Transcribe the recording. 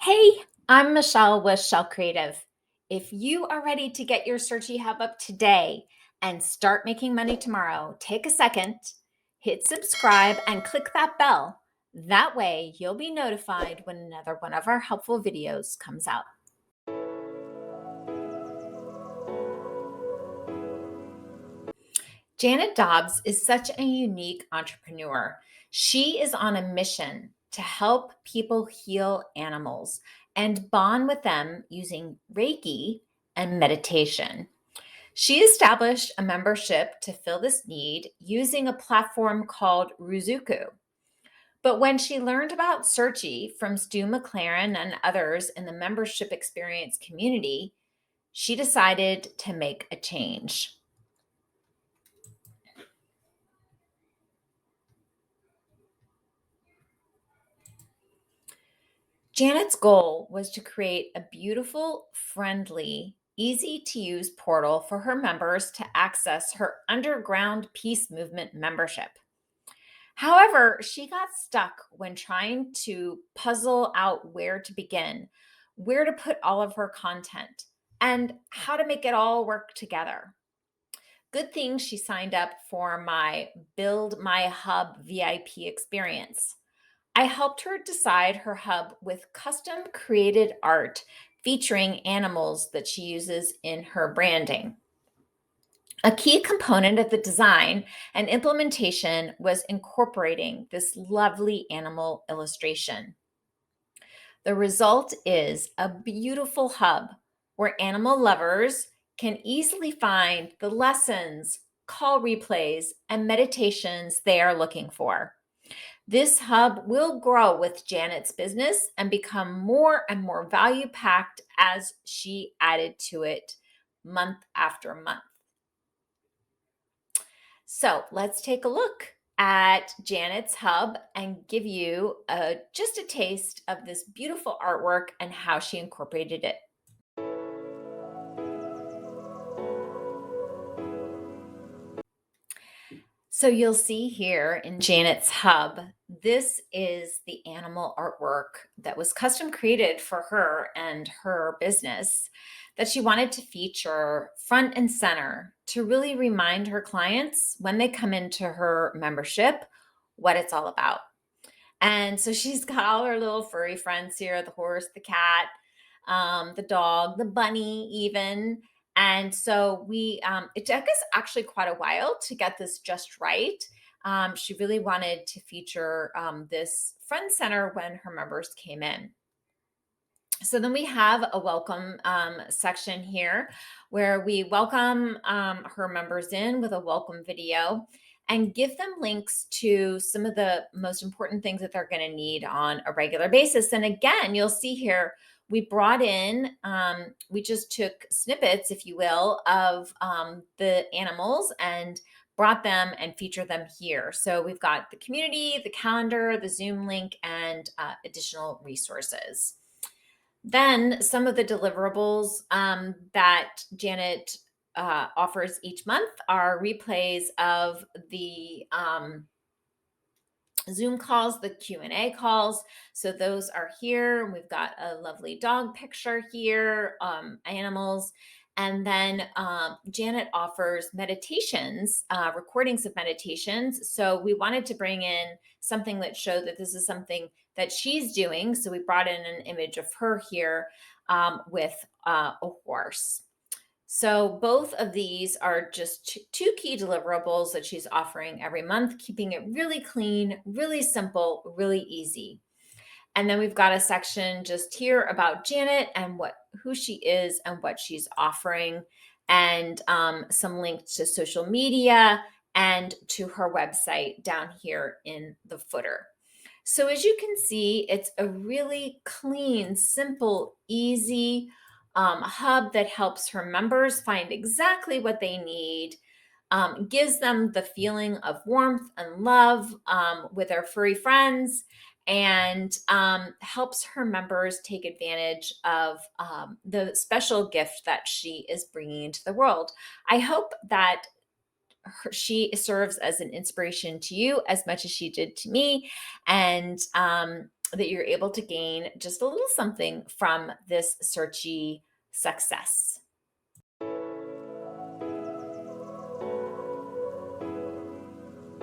Hey, I'm Michelle with Shell Creative. If you are ready to get your Searchie Hub up today and start making money tomorrow, take a second, hit subscribe, and click that bell. That way, you'll be notified when another one of our helpful videos comes out. Janet Dobbs is such a unique entrepreneur. She is on a mission to help people heal animals and bond with them using Reiki and meditation. She established a membership to fill this need using a platform called Ruzuku. But when she learned about Searchie from Stu McLaren and others in the membership experience community, she decided to make a change. Janet's goal was to create a beautiful, friendly, easy to use portal for her members to access her underground peace movement membership. However, she got stuck when trying to puzzle out where to begin, where to put all of her content, and how to make it all work together. Good thing she signed up for my Build My Hub VIP experience. I helped her decide her hub with custom created art featuring animals that she uses in her branding. A key component of the design and implementation was incorporating this lovely animal illustration. The result is a beautiful hub where animal lovers can easily find the lessons, call replays, and meditations they are looking for. This hub will grow with Janet's business and become more and more value packed as she added to it month after month. So let's take a look at Janet's hub and give you just a taste of this beautiful artwork and how she incorporated it. So you'll see here in Janet's hub, this is the animal artwork that was custom created for her and her business that she wanted to feature front and center to really remind her clients when they come into her membership what it's all about. And so she's got all her little furry friends here, the horse, the cat, the dog, the bunny, even. And so it took us actually quite a while to get this just right. She really wanted to feature this front center when her members came in. So then we have a welcome section here where we welcome her members in with a welcome video and give them links to some of the most important things that they're going to need on a regular basis. And again, you'll see here, we brought in, we just took snippets, if you will, of the animals and brought them and featured them here. So we've got the community, the calendar, the Zoom link, and additional resources. Then some of the deliverables that Janet offers each month are replays of the Zoom calls, the Q&A calls. So those are here. We've got a lovely dog picture here, animals. And then Janet offers meditations, recordings of meditations. So we wanted to bring in something that showed that this is something that she's doing. So we brought in an image of her here with a horse. So both of these are just two key deliverables that she's offering every month, keeping it really clean, really simple, really easy. And then we've got a section just here about Janet and who she is and what she's offering, and some links to social media and to her website down here in the footer. So as you can see, it's a really clean, simple, easy hub that helps her members find exactly what they need, gives them the feeling of warmth and love with their furry friends, and helps her members take advantage of the special gift that she is bringing into the world. I hope that she serves as an inspiration to you as much as she did to me. And that you're able to gain just a little something from this Searchie success.